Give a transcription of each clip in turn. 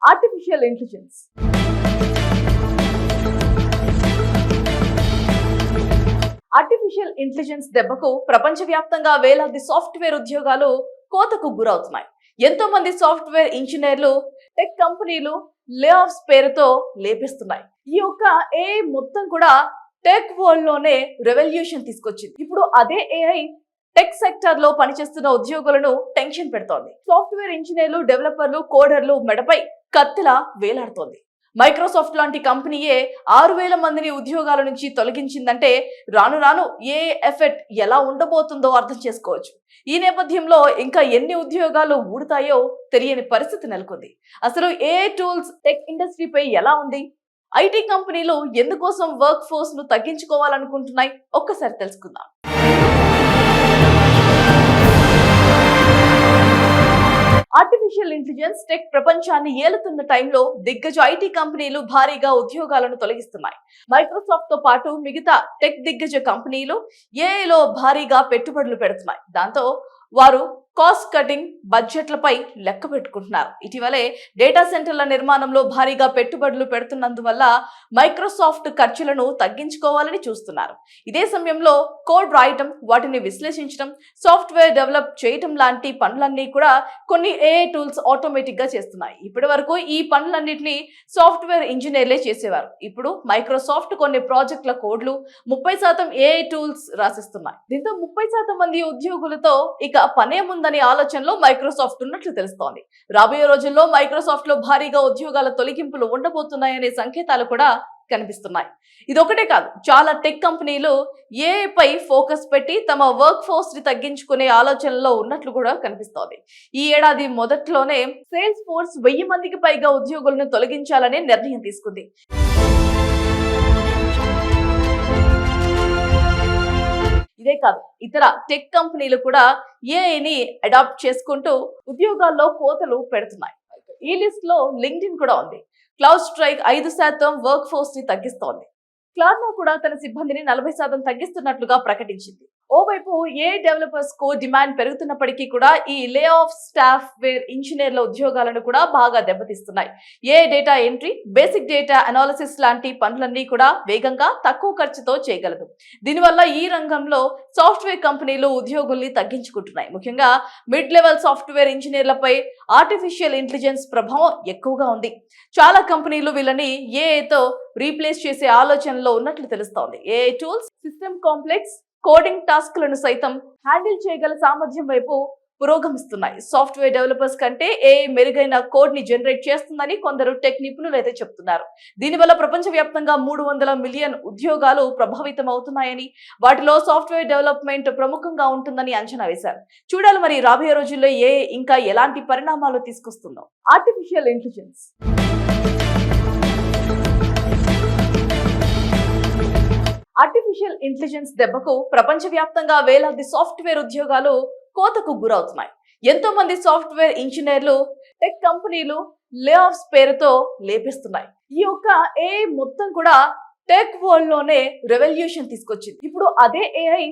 Artificial intelligence artificial intelligence దెబ్బకు ప్రపంచవ్యాప్తంగా వేలాది సాఫ్ట్వేర్ ఉద్యోగాలు కోతకు గురవుతున్నాయి. ఎంతో మంది సాఫ్ట్వేర్ ఇంజనీర్లు టెక్ కంపెనీలు లే ఆఫ్స్ పేరుతో లేపిస్తున్నాయి. ఈ యొక్క ఏఐ మొత్తం కూడా టెక్ వరల్డ్ లోనే రెవల్యూషన్ తీసుకొచ్చింది. ఇప్పుడు అదే ఏఐ టెక్ సెక్టర్ లో పనిచేస్తున్న ఉద్యోగులను టెన్షన్ పెడుతోంది. సాఫ్ట్వేర్ ఇంజనీర్లు, డెవలపర్లు, కోడర్లు మెడపై కత్తిలా వేలాడుతోంది. మైక్రోసాఫ్ట్ లాంటి కంపెనీయే 6,000 మందిని ఉద్యోగాల నుంచి తొలగించిందంటే రాను రాను ఏ ఎఫెక్ట్ ఎలా ఉండబోతుందో అర్థం చేసుకోవచ్చు. ఈ నేపథ్యంలో ఇంకా ఎన్ని ఉద్యోగాలు ఊడుతాయో తెలియని పరిస్థితి నెలకొంది. అసలు ఏ టూల్స్ టెక్ ఇండస్ట్రీపై ఎలా ఉంది? ఐటీ కంపెనీలు ఎందుకోసం వర్క్ ఫోర్స్ ను తగ్గించుకోవాలనుకుంటున్నాయి? ఒక్కసారి తెలుసుకుందాం. ఆర్టిఫిషియల్ ఇంటెలిజెన్స్ టెక్ ప్రపంచాన్ని ఏలుతున్న టైంలో దిగ్గజ ఐటీ కంపెనీలు భారీగా ఉద్యోగాలను తొలగిస్తున్నాయి. మైక్రోసాఫ్ట్ తో పాటు మిగతా టెక్ దిగ్గజ కంపెనీలు ఏఐలో భారీగా పెట్టుబడులు పెడుతున్నాయి. దాంతో వారు కాస్ట్ కటింగ్ బడ్జెట్లపై లెక్క పెట్టుకుంటున్నారు. ఇటీవలే డేటా సెంటర్ల నిర్మాణంలో భారీగా పెట్టుబడులు పెడుతున్నందువల్ల మైక్రోసాఫ్ట్ ఖర్చులను తగ్గించుకోవాలని చూస్తున్నారు. ఇదే సమయంలో కోడ్ రాయటం, వాటిని విశ్లేషించడం, సాఫ్ట్వేర్ డెవలప్ చేయటం లాంటి పనులన్నీ కూడా కొన్ని ఏఐ టూల్స్ ఆటోమేటిక్ గా చేస్తున్నాయి. ఇప్పటి వరకు ఈ పనులన్నింటినీ సాఫ్ట్వేర్ ఇంజనీర్లే చేసేవారు. ఇప్పుడు మైక్రోసాఫ్ట్ కొన్ని ప్రాజెక్టుల కోడ్లు 30% ఏఐ టూల్స్ రాసిస్తున్నాయి. దీంతో 30% మంది ఉద్యోగులతో ఇక పనే ముందని ఆలోచనలో మైక్రోసాఫ్ట్ ఉన్నట్లు తెలుస్తోంది. రాబోయే రోజుల్లో మైక్రోసాఫ్ట్ లో భారీగా ఉద్యోగాల తొలగింపులు ఉండబోతున్నాయనే సంకేతాలు కూడా కనిపిస్తున్నాయి. ఇదొకటే కాదు, చాలా టెక్ కంపెనీలు ఏఐ పై ఫోకస్ పెట్టి తమ వర్క్ ఫోర్స్ ని తగ్గించుకునే ఆలోచనలో ఉన్నట్లు కూడా కనిపిస్తోంది. ఈ ఏడాది మొదట్లోనే సేల్స్ ఫోర్స్ 1000 మందికి పైగా ఉద్యోగులను తొలగించాలనే నిర్ణయం తీసుకుంది. ఇదే కాదు, ఇతర టెక్ కంపెనీలు కూడా ఏఐని అడాప్ట్ చేసుకుంటూ ఉద్యోగాల్లో కోతలు పెడుతున్నాయి. ఈ లిస్ట్ లో లింక్డ్ఇన్ కూడా ఉంది. క్లౌడ్ స్ట్రైక్ 5% వర్క్ ఫోర్స్ ని తగ్గిస్తోంది. క్లార్నా కూడా తన సిబ్బందిని 40% తగ్గిస్తున్నట్లుగా ప్రకటించింది. ఓవైపు ఏ డెవలపర్స్ కు డిమాండ్ పెరుగుతున్నప్పటికీ కూడా ఈ లే ఆఫ్ సాఫ్ట్వేర్ ఇంజనీర్ల ఉద్యోగాలను కూడా బాగా దెబ్బతీస్తున్నాయి. ఏ data entry, basic data analysis లాంటి పనులన్నీ కూడా వేగంగా తక్కువ ఖర్చుతో చేయగలదు. దీనివల్ల ఈ రంగంలో సాఫ్ట్వేర్ కంపెనీలు ఉద్యోగుల్ని తగ్గించుకుంటున్నాయి. ముఖ్యంగా మిడ్ లెవెల్ సాఫ్ట్వేర్ ఇంజనీర్లపై ఆర్టిఫిషియల్ ఇంటెలిజెన్స్ ప్రభావం ఎక్కువగా ఉంది. చాలా కంపెనీలు వీళ్ళని ఏఐతో రీప్లేస్ చేసే ఆలోచనలో ఉన్నట్లు తెలుస్తోంది. AI tools system complex coding టాస్క్లను సైతం హ్యాండిల్ చేయగల సామర్థ్యం వైపు పురోగమిస్తున్నాయి. సాఫ్ట్వేర్ డెవలపర్స్ కంటే ఏఐ మెరుగైన కోడ్ ని జనరేట్ చేస్తుందని కొందరు టెక్ నిపుణులు అయితే చెప్తున్నారు. దీనివల్ల ప్రపంచవ్యాప్తంగా 300 మిలియన్ ఉద్యోగాలు ప్రభావితం అవుతున్నాయని, వాటిలో సాఫ్ట్వేర్ డెవలప్మెంట్ ప్రముఖంగా ఉంటుందని అంచనా వేశారు. చూడాలి మరి రాబోయే రోజుల్లో ఏఐ ఇంకా ఎలాంటి పరిణామాలు తీసుకొస్తుందో. ఆర్టిఫిషియల్ ఇంటెలిజెన్స్ ఆర్టిఫిషియల్ ఇంటెలిజెన్స్ దెబ్బకు ప్రపంచవ్యాప్తంగా వేలాది సాఫ్ట్వేర్ ఉద్యోగాలు కోతకు గురవుతున్నాయి. ఎంతో మంది సాఫ్ట్వేర్ ఇంజనీర్లు టెక్ కంపెనీలు లే ఆఫ్స్ పేరుతో లేపిస్తున్నాయి. ఈ యొక్క ఏఐ మొత్తం కూడా టెక్ వరల్డ్ లోనే రెవల్యూషన్ తీసుకొచ్చింది. ఇప్పుడు అదే ఏఐ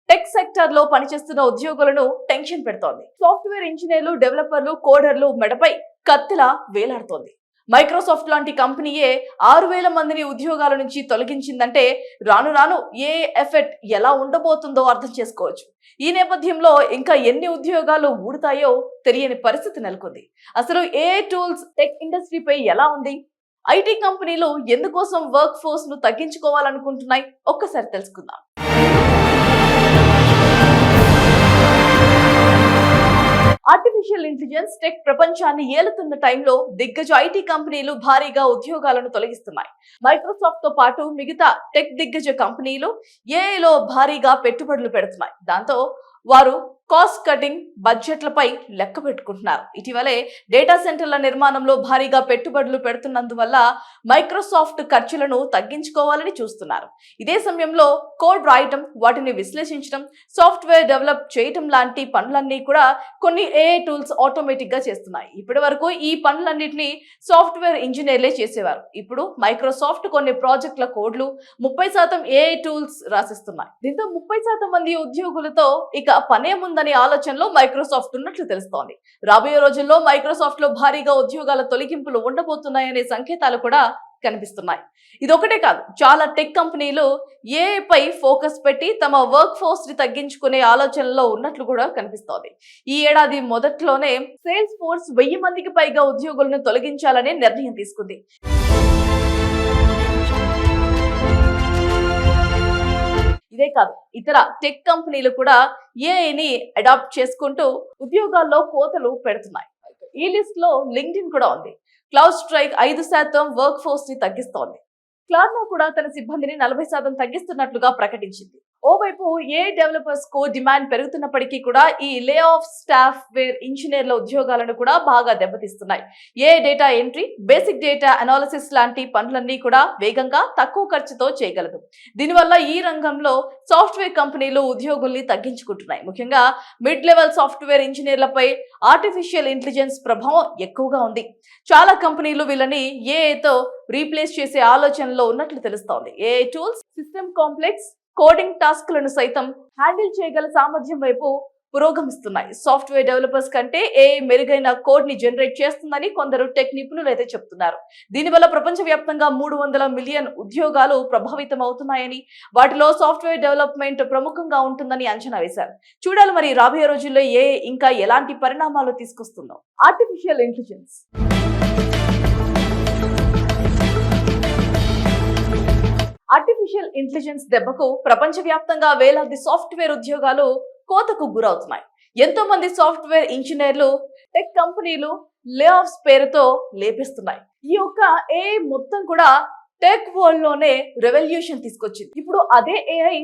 టెక్ సెక్టర్ లో పనిచేస్తున్న ఉద్యోగులను టెన్షన్ పెడుతోంది. సాఫ్ట్వేర్ ఇంజనీర్లు, డెవలపర్లు, కోడర్లు మెడపై కత్తిలా వేలాడుతోంది. మైక్రోసాఫ్ట్ లాంటి కంపెనీయే 6,000 మందిని ఉద్యోగాల నుంచి తొలగించిందంటే రాను రాను ఏ ఎఫెక్ట్ ఎలా ఉండబోతుందో అర్థం చేసుకోవచ్చు. ఈ నేపథ్యంలో ఇంకా ఎన్ని ఉద్యోగాలు ఊడుతాయో తెలియని పరిస్థితి నెలకొంది. అసలు ఏ టూల్స్ టెక్ ఇండస్ట్రీపై ఎలా ఉంది? ఐటీ కంపెనీలు ఎందుకోసం వర్క్ ఫోర్స్ ను తగ్గించుకోవాలనుకుంటున్నాయి? ఒక్కసారి తెలుసుకుందాం. ఆర్టిఫిషియల్ ఇంటెలిజెన్స్ టెక్ ప్రపంచాన్ని ఏలుతున్న టైంలో దిగ్గజ ఐటీ కంపెనీలు భారీగా ఉద్యోగాలను తొలగిస్తున్నాయి. మైక్రోసాఫ్ట్ తో పాటు మిగతా టెక్ దిగ్గజ కంపెనీలు ఏఐలో భారీగా పెట్టుబడులు పెడుతున్నాయి. దాంతో వారు కాస్ట్ కటింగ్ బడ్జెట్లపై లెక్క పెట్టుకుంటున్నారు. ఇటీవలే డేటా సెంటర్ల నిర్మాణంలో భారీగా పెట్టుబడులు పెడుతున్నందువల్ల మైక్రోసాఫ్ట్ ఖర్చులను తగ్గించుకోవాలని చూస్తున్నారు. ఇదే సమయంలో కోడ్ రాయటం, వాటిని విశ్లేషించడం, సాఫ్ట్వేర్ డెవలప్ చేయటం లాంటి పనులన్నీ కూడా కొన్ని ఏఐ టూల్స్ ఆటోమేటిక్ గా చేస్తున్నాయి. ఇప్పటి వరకు ఈ పనులన్నింటినీ సాఫ్ట్వేర్ ఇంజనీర్లే చేసేవారు. ఇప్పుడు మైక్రోసాఫ్ట్ కొన్ని ప్రాజెక్టుల కోడ్లు 30% ఏఐ టూల్స్ రాసిస్తున్నాయి. దీంతో 30% మంది ఉద్యోగులతో ఇక పనే ముందు ఉందనే ఆలోచనలో మైక్రోసాఫ్ట్ ఉన్నట్లు తెలుస్తోంది. రాబోయే రోజుల్లో మైక్రోసాఫ్ట్ లో భారీగా ఉద్యోగాల తొలగింపులు ఉండబోతున్నాయనే సంకేతాలు కూడా కనిపిస్తున్నాయి. ఇదొకటే కాదు, చాలా టెక్ కంపెనీలు ఏఐ పై ఫోకస్ పెట్టి తమ వర్క్ ఫోర్స్ ని తగ్గించుకునే ఆలోచనలో ఉన్నట్లు కూడా కనిపిస్తోంది. ఈ ఏడాది మొదట్లోనే సేల్స్ ఫోర్స్ 1000 మందికి పైగా ఉద్యోగులను తొలగించాలనే నిర్ణయం తీసుకుంది. ఇదే కాదు, ఇతర టెక్ కంపెనీలు కూడా ఏఐని అడాప్ట్ చేసుకుంటూ ఉద్యోగాల్లో కోతలు పెడుతున్నాయి. ఈ లిస్ట్ లో లింక్డ్ఇన్ కూడా ఉంది. క్లౌడ్ స్ట్రైక్ 5% వర్క్ ఫోర్స్ ని తగ్గిస్తోంది. క్లార్నా కూడా తన సిబ్బందిని 40% తగ్గిస్తున్నట్లుగా ప్రకటించింది. ఓవైపు ఏ డెవలపర్స్ కు డిమాండ్ పెరుగుతున్నప్పటికీ కూడా ఈ లే ఆఫ్ స్టాఫ్ వేర్ ఇంజనీర్ల ఉద్యోగాలను కూడా బాగా దెబ్బతీస్తున్నాయి. ఏ data entry, basic data analysis లాంటి పనులన్నీ కూడా వేగంగా తక్కువ ఖర్చుతో చేయగలదు. దీనివల్ల ఈ రంగంలో సాఫ్ట్వేర్ కంపెనీలు ఉద్యోగుల్ని తగ్గించుకుంటున్నాయి. ముఖ్యంగా మిడ్ లెవెల్ సాఫ్ట్వేర్ ఇంజనీర్లపై ఆర్టిఫిషియల్ ఇంటెలిజెన్స్ ప్రభావం ఎక్కువగా ఉంది. చాలా కంపెనీలు వీళ్ళని ఏఐతో రీప్లేస్ చేసే ఆలోచనలో ఉన్నట్లు తెలుస్తోంది. AI tools, system complex coding టాస్క్లను సైతం హ్యాండిల్ చేయగల సామర్థ్యం వైపు పురోగమిస్తున్నాయి. సాఫ్ట్వేర్ డెవలపర్స్ కంటే ఏఐ మెరుగైన కోడ్ ని జనరేట్ చేస్తుందని కొందరు టెక్ నిపుణులు అయితే చెప్తున్నారు. దీనివల్ల ప్రపంచవ్యాప్తంగా 300 మిలియన్ ఉద్యోగాలు ప్రభావితం అవుతున్నాయని, వాటిలో సాఫ్ట్వేర్ డెవలప్మెంట్ ప్రముఖంగా ఉంటుందని అంచనా వేశారు. చూడాలి మరి రాబోయే రోజుల్లో ఏఐ ఇంకా ఎలాంటి పరిణామాలు తీసుకొస్తుందో. ఆర్టిఫిషియల్ ఇంటెలిజెన్స్ ఆర్టిఫిషియల్ ఇంటెలిజెన్స్ దెబ్బకు ప్రపంచవ్యాప్తంగా వేలాది సాఫ్ట్వేర్ ఉద్యోగాలు కోతకు గురవుతున్నాయి. ఎంతో మంది సాఫ్ట్వేర్ ఇంజనీర్లు టెక్ కంపెనీలు లే ఆఫ్స్ పేరుతో లేపిస్తున్నాయి. ఈ యొక్క ఏఐ మొత్తం కూడా టెక్ వరల్డ్ లోనే రెవల్యూషన్ తీసుకొచ్చింది. ఇప్పుడు అదే ఏఐ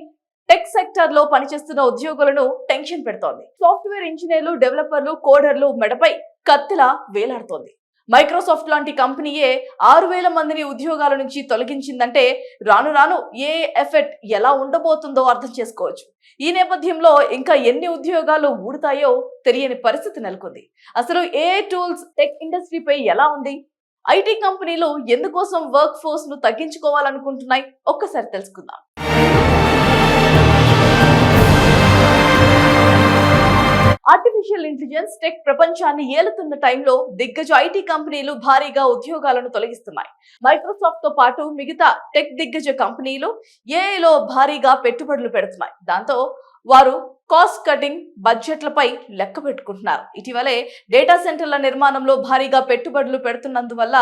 టెక్ సెక్టర్ లో పనిచేస్తున్న ఉద్యోగులను టెన్షన్ పెడుతోంది. సాఫ్ట్వేర్ ఇంజనీర్లు, డెవలపర్లు, కోడర్లు మెడపై కత్తిలా వేలాడుతోంది. మైక్రోసాఫ్ట్ లాంటి కంపెనీయే 6000 మందిని ఉద్యోగాల నుంచి తొలగించిందంటే రాను రాను ఏ ఎఫెక్ట్ ఎలా ఉండబోతుందో అర్థం చేసుకోవచ్చు. ఈ నేపథ్యంలో ఇంకా ఎన్ని ఉద్యోగాలు ఊడుతాయో తెలియని పరిస్థితి నెలకొంది. అసలు ఏఐ టూల్స్ టెక్ ఇండస్ట్రీపై ఎలా ఉంది? ఐటీ కంపెనీలు ఎందుకోసం వర్క్ ఫోర్స్ ను తగ్గించుకోవాలనుకుంటున్నాయి? ఒక్కసారి తెలుసుకుందాం. ఆర్టిఫిషియల్ ఇంటెలిజెన్స్ టెక్ ప్రపంచాన్ని ఏలుతున్న టైంలో దిగ్గజ ఐటీ కంపెనీలు భారీగా ఉద్యోగాలను తొలగిస్తున్నాయి. మైక్రోసాఫ్ట్ తో పాటు మిగతా టెక్ దిగ్గజ కంపెనీలు ఏఐలో భారీగా పెట్టుబడులు పెడుతున్నాయి. దాంతో వారు కాస్ట్ కటింగ్ బడ్జెట్లపై లెక్క పెట్టుకుంటున్నారు. ఇటీవలే డేటా సెంటర్ల నిర్మాణంలో భారీగా పెట్టుబడులు పెడుతున్నందువల్ల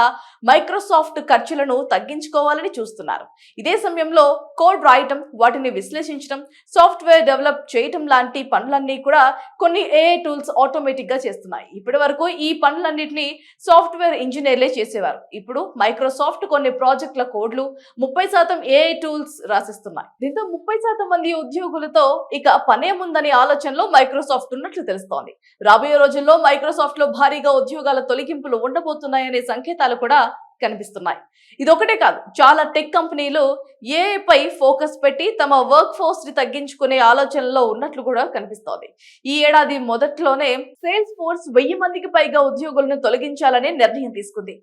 మైక్రోసాఫ్ట్ ఖర్చులను తగ్గించుకోవాలని చూస్తున్నారు. ఇదే సమయంలో కోడ్ రాయటం, వాటిని విశ్లేషించడం, సాఫ్ట్వేర్ డెవలప్ చేయటం లాంటి పనులన్నీ కూడా కొన్ని ఏఐ టూల్స్ ఆటోమేటిక్ గా చేస్తున్నాయి. ఇప్పటి వరకు ఈ పనులన్నింటినీ సాఫ్ట్వేర్ ఇంజనీర్లే చేసేవారు. ఇప్పుడు మైక్రోసాఫ్ట్ కొన్ని ప్రాజెక్టుల కోడ్లు 30% ఏఐ టూల్స్ రాసిస్తున్నాయి. దీంతో 30% మంది ఉద్యోగులతో ఇక పనే ముందని ఆలోచనలో మైక్రోసాఫ్ట్ ఉన్నట్లు తెలుస్తోంది. రాబోయే రోజుల్లో మైక్రోసాఫ్ట్ లో భారీగా ఉద్యోగాల తొలగింపులు ఉండబోతున్నాయనే సంకేతాలు కూడా కనిపిస్తున్నాయి. ఇదొకటే కాదు, చాలా టెక్ కంపెనీలు ఏఐ పై ఫోకస్ పెట్టి తమ వర్క్ ఫోర్స్ ని తగ్గించుకునే ఆలోచనలో ఉన్నట్లు కూడా కనిపిస్తోంది. ఈ ఏడాది మొదట్లోనే సేల్స్ ఫోర్స్ 1000 మందికి పైగా ఉద్యోగులను తొలగించాలనే నిర్ణయం తీసుకుంది.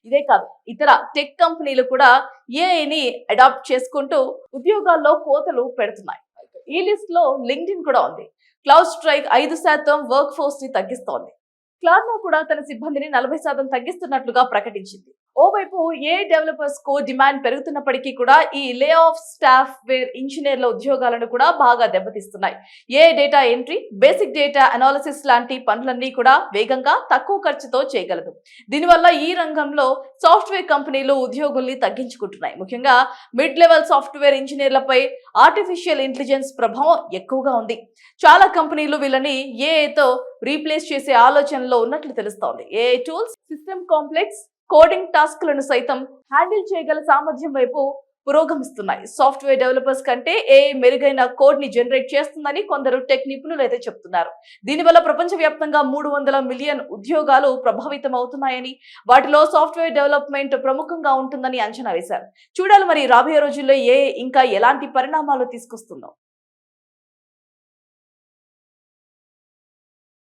ఇదే కాదు, ఇతర టెక్ కంపెనీలు కూడా ఏఐని అడాప్ట్ చేసుకుంటూ ఉద్యోగాల్లో కోతలు పెడుతున్నాయి. ఈ లిస్ట్ లో లింక్డ్ఇన్ కూడా ఉంది. క్లౌడ్ స్ట్రైక్ 5% వర్క్ ఫోర్స్ ని తగ్గిస్తోంది. క్లార్నా కూడా తన సిబ్బందిని 40% తగ్గిస్తున్నట్లుగా ప్రకటించింది. ఓవైపు ఏ డెవలపర్స్ కు డిమాండ్ పెరుగుతున్నప్పటికీ కూడా ఈ లే ఆఫ్ స్టాఫ్ వేర్ ఇంజనీర్ల ఉద్యోగాలను కూడా బాగా దెబ్బతీస్తున్నాయి. ఏ data entry, basic data analysis లాంటి పనులన్నీ కూడా వేగంగా తక్కువ ఖర్చుతో చేయగలదు. దీనివల్ల ఈ రంగంలో సాఫ్ట్వేర్ కంపెనీలు ఉద్యోగుల్ని తగ్గించుకుంటున్నాయి. ముఖ్యంగా మిడ్ లెవెల్ సాఫ్ట్వేర్ ఇంజనీర్లపై ఆర్టిఫిషియల్ ఇంటెలిజెన్స్ ప్రభావం ఎక్కువగా ఉంది. చాలా కంపెనీలు వీళ్ళని ఏఐతో రీప్లేస్ చేసే ఆలోచనలో ఉన్నట్లు తెలుస్తోంది. AI tools, system complex coding టాస్క్లను సైతం హ్యాండిల్ చేయగల సామర్థ్యం వైపు పురోగమిస్తున్నాయి. సాఫ్ట్వేర్ డెవలపర్స్ కంటే ఏఐ మెరుగైన కోడ్ ని జనరేట్ చేస్తుందని కొందరు టెక్ నిపుణులు అయితే చెప్తున్నారు. దీనివల్ల ప్రపంచవ్యాప్తంగా 300 మిలియన్ ఉద్యోగాలు ప్రభావితం అవుతున్నాయని, వాటిలో సాఫ్ట్వేర్ డెవలప్మెంట్ ప్రముఖంగా ఉంటుందని అంచనా వేశారు. చూడాలి మరి రాబోయే రోజుల్లో ఏఐ ఇంకా ఎలాంటి పరిణామాలు తీసుకొస్తుందో.